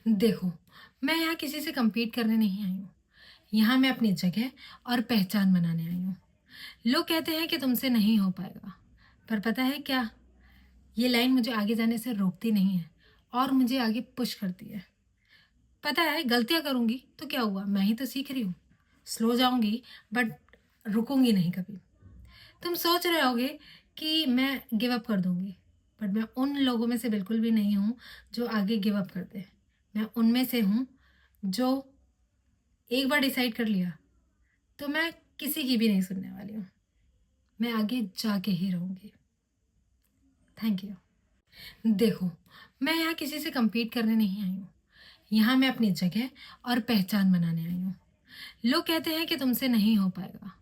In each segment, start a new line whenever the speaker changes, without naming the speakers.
देखो, मैं यहाँ किसी से कम्पीट करने नहीं आई हूँ। यहाँ मैं अपनी जगह और पहचान बनाने आई हूँ। लोग कहते हैं कि तुमसे नहीं हो पाएगा, पर पता है क्या? ये लाइन मुझे आगे जाने से रोकती नहीं है और मुझे आगे पुश करती है। पता है, गलतियाँ करूँगी तो क्या हुआ? मैं ही तो सीख रही हूँ। स्लो जाऊँगी बट रुकूँगी नहीं कभी। तुम सोच रहे होगे कि मैं गिव अप कर दूँगी, बट मैं उन लोगों में से बिल्कुल भी नहीं हूँ जो आगे गिव अप कर दे। मैं उनमें से हूँ जो एक बार डिसाइड कर लिया तो मैं किसी की भी नहीं सुनने वाली हूँ। मैं आगे जाके ही रहूँगी। Thank you. देखो, मैं यहाँ किसी से कम्पीट करने नहीं आई हूँ। यहाँ मैं अपनी जगह और पहचान बनाने आई हूँ। लोग कहते हैं कि तुमसे नहीं हो पाएगा,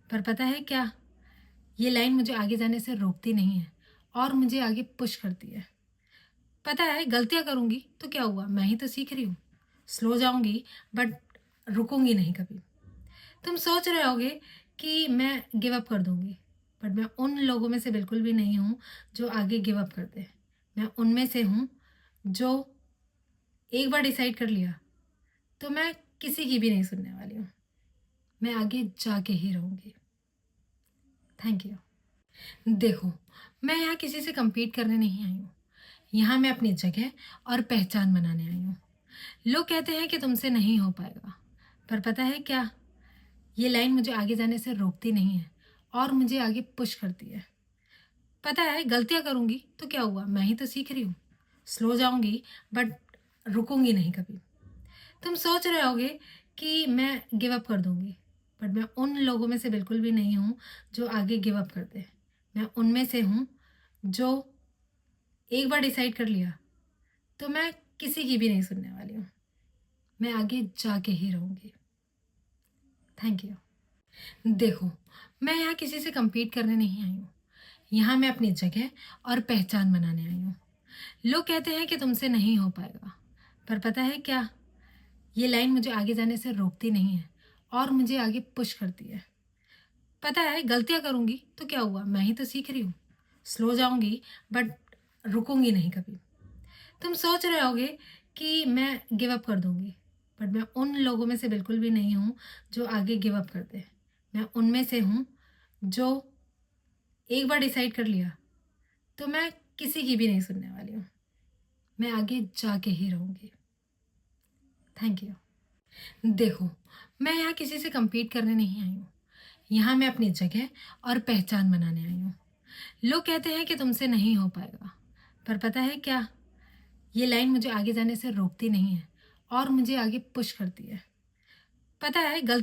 पर पता है क्या? ये लाइन मुझे आगे जाने से रोकती नहीं है और मुझे आगे पुश करती है। पता है, गलतियाँ करूँगी तो क्या हुआ? मैं ही तो सीख रही हूँ। स्लो जाऊँगी बट रुकूँगी नहीं कभी। तुम सोच रहे होगे कि मैं गिव अप कर दूँगी, बट मैं उन लोगों में से बिल्कुल भी नहीं हूँ जो आगे गिव अप कर दे। मैं उनमें से हूँ जो एक बार डिसाइड कर लिया तो मैं किसी की भी नहीं सुनने वाली हूँ। मैं आगे जाके ही रहूँगी। Thank you. देखो, मैं यहाँ किसी से कम्पीट करने नहीं आई हूँ। यहाँ मैं अपनी जगह और पहचान बनाने आई हूँ। लोग कहते हैं कि तुमसे नहीं हो पाएगा, पर पता है क्या? ये लाइन मुझे आगे जाने से रोकती नहीं है और मुझे आगे पुश करती है। पता है, गलतियाँ करूँगी तो क्या हुआ? मैं ही तो सीख रही हूँ। स्लो जाऊँगी बट रुकूँगी नहीं कभी। तुम सोच रहे होगे कि मैं गिव अप कर दूँगी, बट मैं उन लोगों में से बिल्कुल भी नहीं हूँ जो आगे गिव अप कर दे। मैं उनमें से हूँ जो एक बार डिसाइड कर लिया तो मैं किसी की भी नहीं सुनने वाली हूँ। मैं आगे जाके ही रहूँगी। Thank you. देखो, मैं यहाँ किसी से कम्पीट करने नहीं आई हूँ। यहाँ मैं अपनी जगह और पहचान बनाने आई हूँ। लोग कहते हैं कि तुमसे नहीं हो पाएगा, पर पता है क्या? ये लाइन मुझे आगे जाने से रोकती नहीं है और मुझे आगे पुश करती है। पता है, गलतियाँ करूँगी तो क्या हुआ? मैं ही तो सीख रही हूँ। स्लो जाऊँगी बट रुकूँगी नहीं कभी। तुम सोच रहे होगे कि मैं गिव अप कर दूँगी, बट मैं उन लोगों में से बिल्कुल भी नहीं हूँ जो आगे गिव अप कर दे। मैं उनमें से हूँ जो एक बार डिसाइड कर लिया तो मैं किसी की भी नहीं सुनने वाली हूँ। मैं आगे जाके ही रहूँगी। Thank you. देखो, मैं यहाँ किसी से कम्पीट करने नहीं आई हूँ। यहाँ मैं अपनी जगह और पहचान बनाने आई हूँ। लोग कहते हैं कि तुमसे नहीं हो पाएगा, पर पता है क्या? ये लाइन मुझे आगे जाने से रोकती नहीं है और मुझे आगे पुश करती है। पता है, गलती